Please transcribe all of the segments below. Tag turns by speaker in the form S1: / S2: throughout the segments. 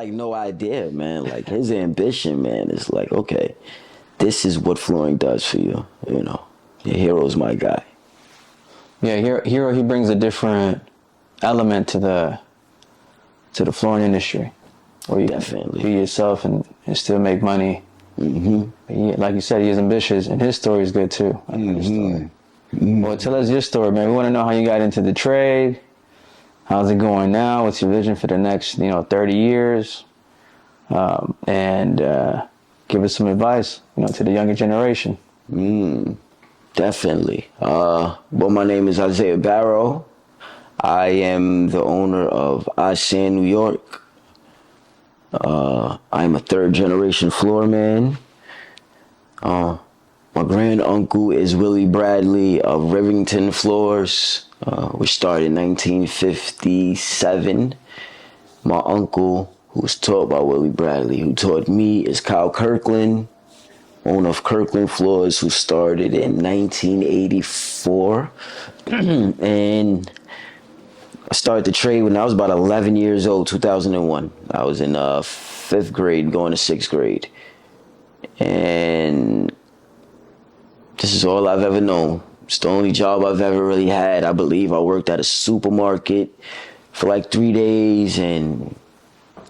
S1: like no idea, man. Like his ambition, man, is like, okay, this is what flooring does for you. You know, your hero's my guy.
S2: Yeah, hero. He brings a different element to the flooring industry, where you
S1: Definitely
S2: be yourself and still make money.
S1: Mm-hmm.
S2: Like you said, he's ambitious, and his story is good too. I know his story. Well, tell us your story, man. We want to know how you got into the trade. How's it going now? What's your vision for the next, 30 years? And give us some advice, to the younger generation.
S1: Definitely. Well, my name is Izaiah Barrows. I am the owner of ISandNewYork. I'm a third generation floor man. My grand uncle is Willie Bradley of Rivington Floors, which started in 1957. My uncle, who was taught by Willie Bradley, who taught me, is Kyle Kirkland, owner of Kirkland Floors, who started in 1984. And I started the trade when I was about 11 years old, 2001. I was in 5th grade, going to 6th grade. And this is all I've ever known. It's the only job I've ever really had. I believe I worked at a supermarket for like 3 days, and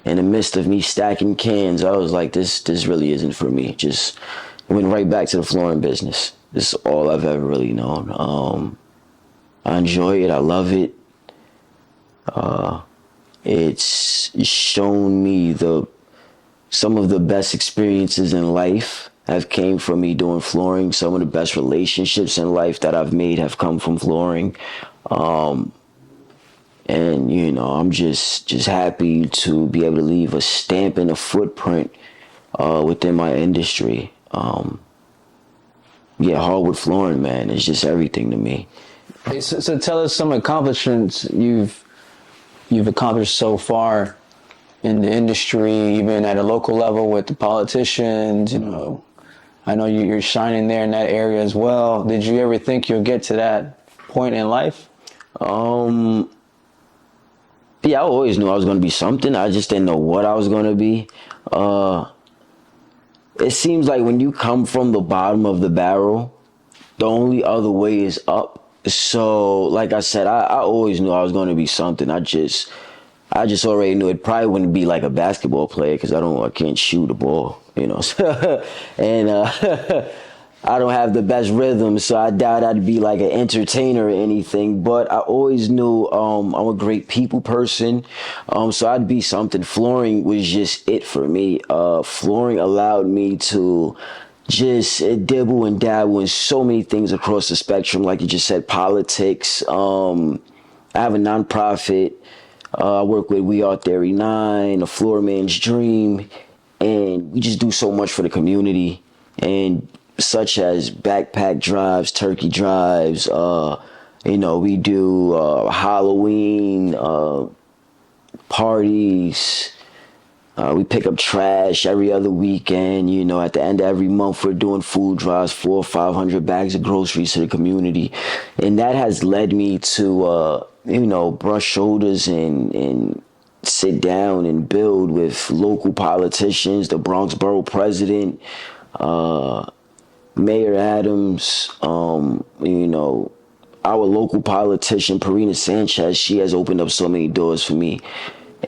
S1: in the midst of me stacking cans, I was like, this really isn't for me. Just went right back to the flooring business. This is all I've ever really known. I enjoy it. I love it. It's shown me some of the best experiences in life have came from me doing flooring. Some of the best relationships in life that I've made have come from flooring. And, I'm just happy to be able to leave a stamp and a footprint within my industry. Hardwood flooring, man, is just everything to me.
S2: So tell us some accomplishments you've accomplished so far in the industry, even at a local level with the politicians. I know you're shining there in that area as well. Did you ever think you'll get to that point in life?
S1: I always knew I was going to be something. I just didn't know what I was going to be. It seems like when you come from the bottom of the barrel, the only other way is up. So, like I said, I always knew I was going to be something. I just already knew it probably wouldn't be like a basketball player, because I can't shoot a ball, and I don't have the best rhythm, so I doubt I'd be like an entertainer or anything. But I always knew I'm a great people person, so I'd be something. Flooring was just it for me. Flooring allowed me to just dibble and dabble in so many things across the spectrum. Like you just said, politics. I have a nonprofit. I work with We Are 39, A Floor Man's Dream, and we just do so much for the community, and such as backpack drives, turkey drives. We do Halloween parties. We pick up trash every other weekend. At the end of every month, we're doing food drives, 400 or 500 bags of groceries to the community. And that has led me to, brush shoulders and sit down and build with local politicians, the Bronx Borough president, Mayor Adams, our local politician, Parina Sanchez. She has opened up so many doors for me.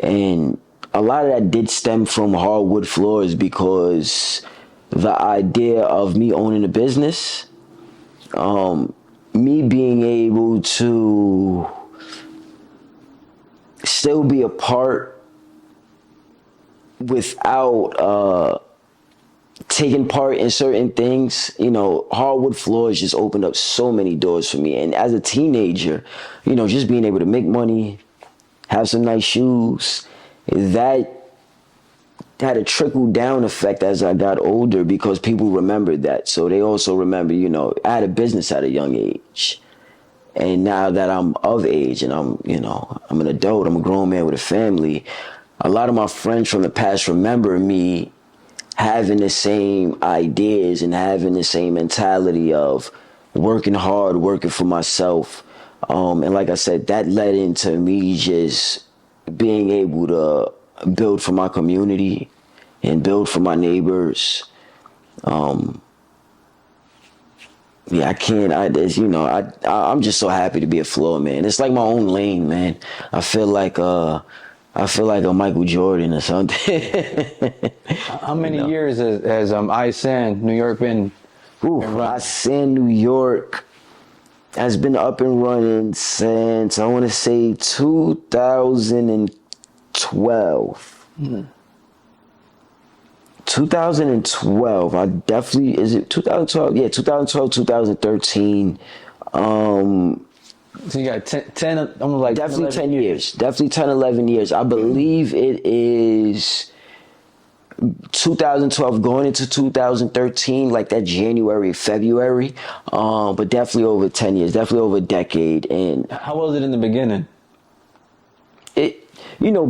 S1: And a lot of that did stem from hardwood floors, because the idea of me owning a business, me being able to still be a part without taking part in certain things, hardwood floors just opened up so many doors for me. And as a teenager, just being able to make money, have some nice shoes, that had a trickle down effect as I got older, because people remembered that. So they also remember, I had a business at a young age. And now that I'm of age and I'm an adult, I'm a grown man with a family, a lot of my friends from the past remember me having the same ideas and having the same mentality of working hard, working for myself. And like I said, that led into me just being able to build for my community and build for my neighbors. Yeah, I can't. I'm just so happy to be a floor man. It's like my own lane, man. I feel like a Michael Jordan or something.
S2: How many years has ISandNewYork been running?
S1: ISandNewYork has been up and running since, I want to say, 2012. 2012. I definitely, is it 2012? Yeah, 2012, 2013.
S2: So you got 10 almost like
S1: Definitely
S2: 11
S1: 10 years. Definitely 10, 11 years. I believe it is 2012 going into 2013, like that January, February. But definitely over 10 years, definitely over a decade. And
S2: How was it in the beginning?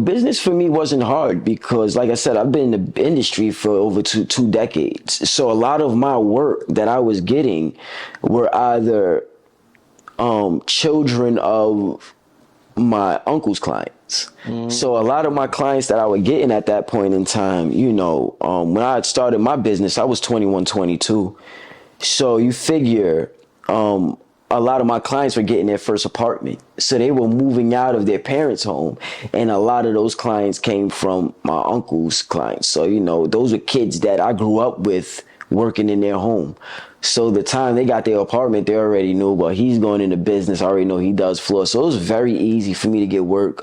S1: business for me wasn't hard because, like I said, I've been in the industry for over two decades. So a lot of my work that I was getting were either children of my uncle's clients. So a lot of my clients that I was getting at that point in time, when I had started my business, I was 21, 22. So you figure, a lot of my clients were getting their first apartment. So they were moving out of their parents' home. And a lot of those clients came from my uncle's clients. So, those were kids that I grew up with working in their home. So the time they got their apartment, they already knew, well, he's going into business. I already know he does floor. So it was very easy for me to get work.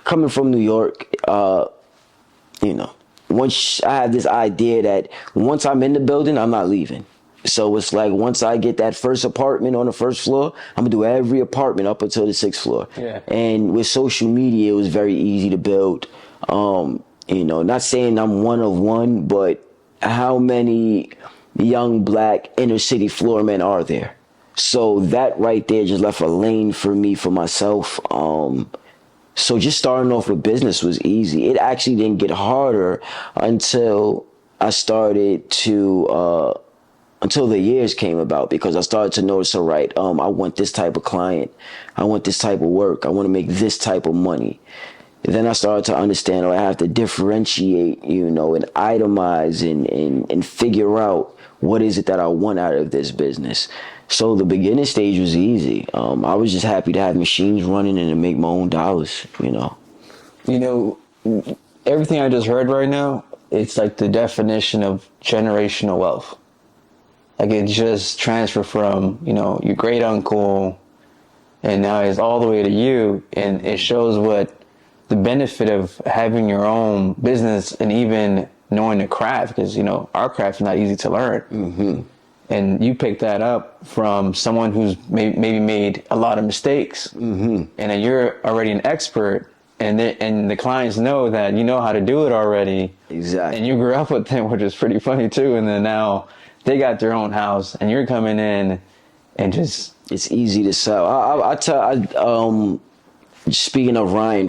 S1: Coming from New York, once I had this idea that once I'm in the building, I'm not leaving. So it's like once I get that first apartment on the first floor, I'm gonna do every apartment up until the 6th floor.
S2: Yeah.
S1: And with social media, it was very easy to build. Not saying I'm one of one, but how many young black inner city floormen are there? So that right there just left a lane for me, for myself. So just starting off with business was easy. It actually didn't get harder until I started to until the years came about, because I started to notice, all right, I want this type of client. I want this type of work. I want to make this type of money. And then I started to understand, I have to differentiate, and itemize and figure out what is it that I want out of this business. So the beginning stage was easy. I was just happy to have machines running and to make my own dollars,
S2: Everything I just heard right now, it's like the definition of generational wealth. Like it just transferred from, your great uncle, and now it's all the way to you. And it shows what the benefit of having your own business and even knowing the craft, because, our craft is not easy to learn.
S1: Mm-hmm.
S2: And you pick that up from someone who's maybe made a lot of mistakes.
S1: Mm-hmm.
S2: And then you're already an expert, and the clients know that you know how to do it already.
S1: Exactly.
S2: And you grew up with them, which is pretty funny too. And then now they got their own house, and you're coming in and just...
S1: It's easy to sell. Speaking of Ryan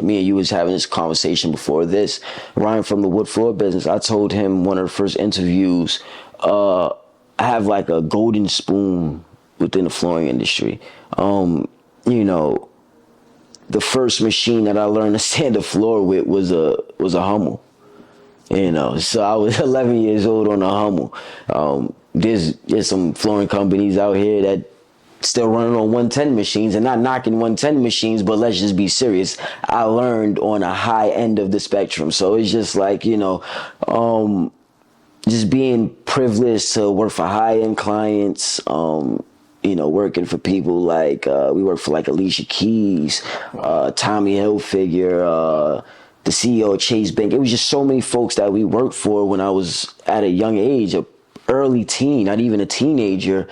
S1: me and you was having this conversation before this, Ryan from the wood floor business, I told him one of the first interviews, I have like a golden spoon within the flooring industry. The first machine that I learned to sand the floor with was a Hummel. So I was 11 years old on a Hummel. There's some flooring companies out here that still running on 110 machines, and not knocking 110 machines, but let's just be serious. I learned on a high end of the spectrum. So it's just like, just being privileged to work for high-end clients, working for people like, we work for like Alicia Keys, Tommy Hilfiger, the CEO of Chase Bank. It was just so many folks that we worked for when I was at a young age, a early teen, not even a teenager.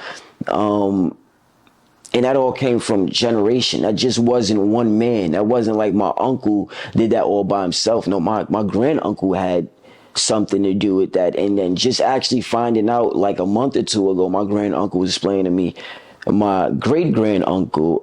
S1: And that all came from generation. That just wasn't one man. That wasn't like my uncle did that all by himself. No, my granduncle had something to do with that. And then just actually finding out like a month or two ago, my granduncle was explaining to me, my great granduncle,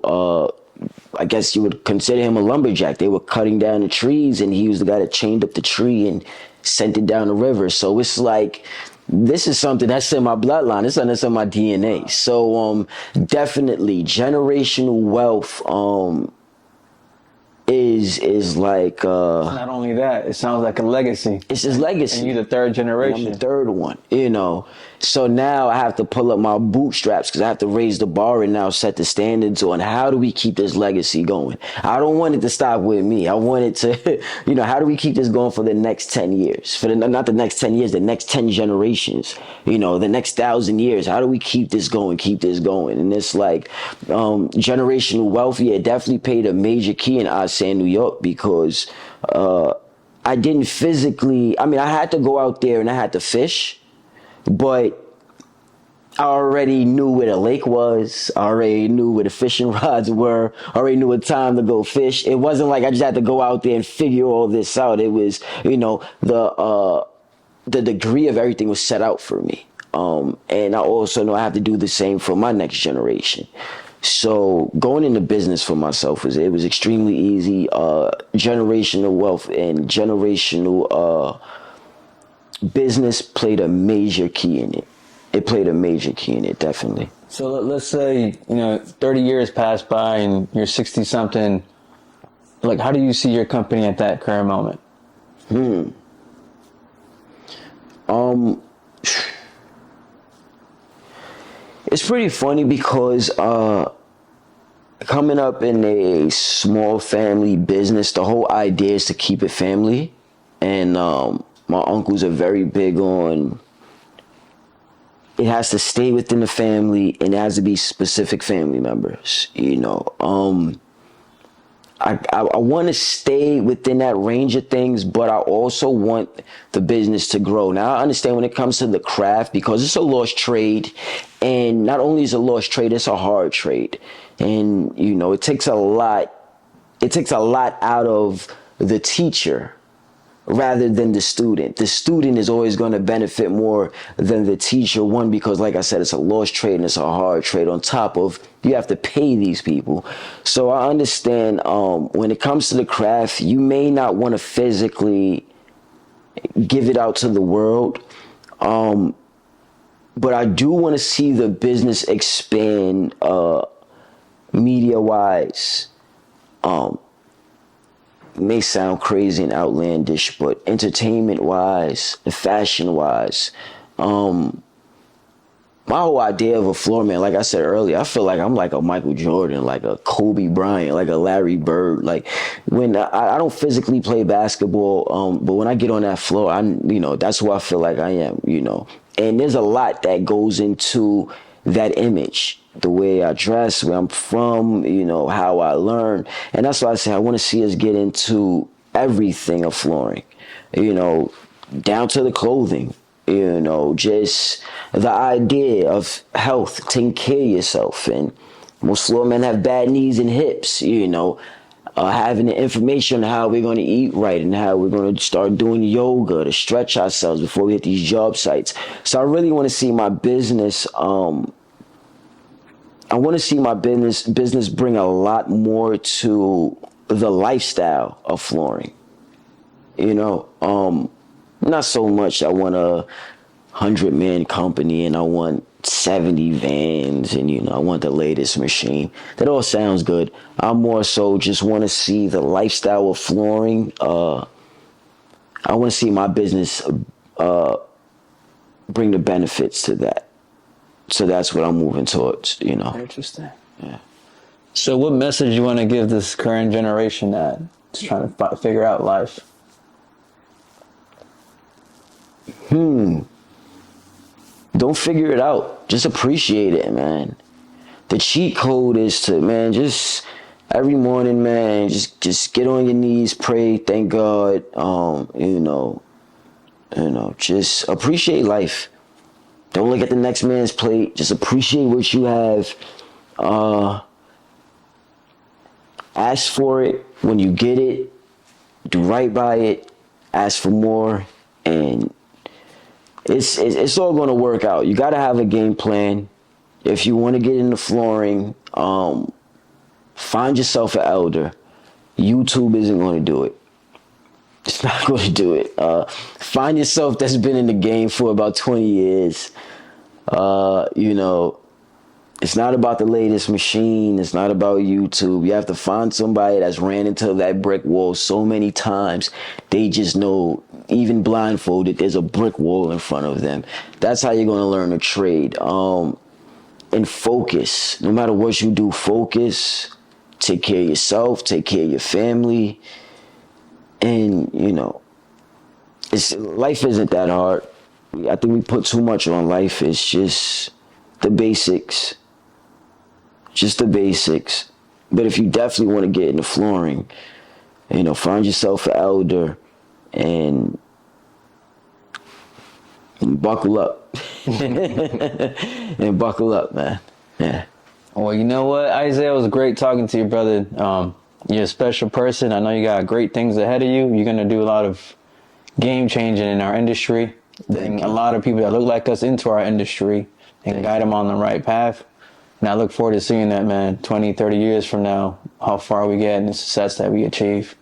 S1: I guess you would consider him a lumberjack. They were cutting down the trees, and he was the guy that chained up the tree and sent it down the river. So it's like, this is something that's in my bloodline. It's something that's in my DNA. So definitely generational wealth is like
S2: Not only that, it sounds like a legacy.
S1: it's his legacy.
S2: And you're the third
S1: And
S2: generation.
S1: I'm the third one, you know. So now I have to pull up my bootstraps because I have to raise the bar and now set the standards on how do we keep this legacy going. I don't want it to stop with me. I want it to, you know, how do we keep this going for the next 10 years? For the, not the next 10 years, the next 10 generations, you know, the next 1,000 years. How do we keep this going, keep this going? And it's like generational wealth, yeah, definitely played a major key in ISandNewYork because I didn't physically, I mean, I had to go out there and I had to fish, but I already knew where the lake was. I already knew where the fishing rods were. I already knew what time to go fish. It wasn't like I just had to go out there and figure all this out. It was, you know, the degree of everything was set out for me. And I also know I have to do the same for my next generation. So going into business for myself was extremely easy. Generational wealth and generational business played a major key in it. It played a major key in it, definitely.
S2: So let's say, you know, 30 years pass by and you're 60 something. Like, how do you see your company at that current moment?
S1: It's pretty funny because coming up in a small family business, the whole idea is to keep it family. And my uncles are very big on it has to stay within the family and it has to be specific family members, you know. I want to stay within that range of things, but I also want the business to grow. Now, I understand when it comes to the craft, because it's a lost trade, and not only is it a lost trade, it's a hard trade. And, you know, it takes a lot out of the teacher rather than the student. The student is always going to benefit more than the teacher. One, because like I said, it's a lost trade and it's a hard trade on top of you have to pay these people. So I understand when it comes to the craft, you may not want to physically give it out to the world. But I do want to see the business expand media-wise. May sound crazy and outlandish, but entertainment-wise and fashion-wise, my whole idea of a floor man, like I said earlier, I feel like I'm like a Michael Jordan, like a Kobe Bryant, like a Larry Bird. Like when I don't physically play basketball, but when I get on that floor, you know, that's who I feel like I am, you know. And there's a lot that goes into that image. The way I dress, where I'm from, you know, how I learn. And that's why I say I want to see us get into everything of flooring, you know, down to the clothing, you know, just the idea of health, taking care of yourself. And most floor men have bad knees and hips, you know, having the information on how we're going to eat right and how we're going to start doing yoga to stretch ourselves before we hit these job sites. So I really want to see my business, I want to see my business bring a lot more to the lifestyle of flooring. You know, not so much I want a 100-man company and I want 70 vans and, you know, I want the latest machine. That all sounds good. I more so just want to see the lifestyle of flooring. I want to see my business bring the benefits to that. So that's what I'm moving towards, you know.
S2: Interesting.
S1: Yeah.
S2: So what message you want to give this current generation that's trying to figure out life?
S1: Don't figure it out. Just appreciate it, man. The cheat code is to, man, just every morning, man, just get on your knees, pray, thank God, you know, just appreciate life. Don't look at the next man's plate. Just appreciate what you have. Ask for it. When you get it, do right by it. Ask for more. And it's all going to work out. You got to have a game plan. If you want to get into flooring, find yourself an elder. YouTube isn't going to do it. It's not going to do it. Find yourself that's been in the game for about 20 years. You know, It's not about the latest machine. It's not about YouTube. You have to find somebody that's ran into that brick wall so many times. They just know, even blindfolded, there's a brick wall in front of them. That's how you're going to learn a trade. And focus. No matter what you do, focus. Take care of yourself. Take care of your family. And, life isn't that hard. I think we put too much on life. It's just the basics. Just the basics. But if you definitely want to get into flooring, find yourself an elder and buckle up. And buckle up, man. Yeah.
S2: Well, you know what, Izaiah, it was great talking to you, brother. You're a special person. I know you got great things ahead of you. You're going to do a lot of game changing in our industry. Bring a lot of people that look like us into our industry and guide them on the right path. And I look forward to seeing that, man, 20, 30 years from now, how far we get and the success that we achieve.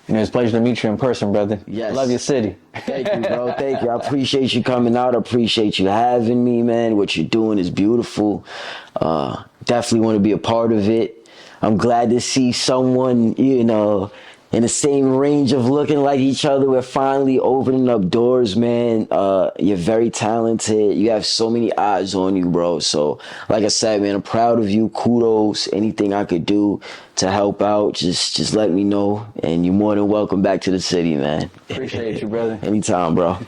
S2: And it was a pleasure to meet you in person, brother.
S1: Yes.
S2: Love your city.
S1: Thank you, bro. Thank you. I appreciate you coming out. I appreciate you having me, man. What you're doing is beautiful. Definitely want to be a part of it. I'm glad to see someone, in the same range of looking like each other. We're finally opening up doors, man. You're very talented. You have so many eyes on you, bro. So, like I said, man, I'm proud of you. Kudos. Anything I could do to help out, just let me know. And you're more than welcome back to the city, man.
S2: Appreciate you, brother.
S1: Anytime, bro.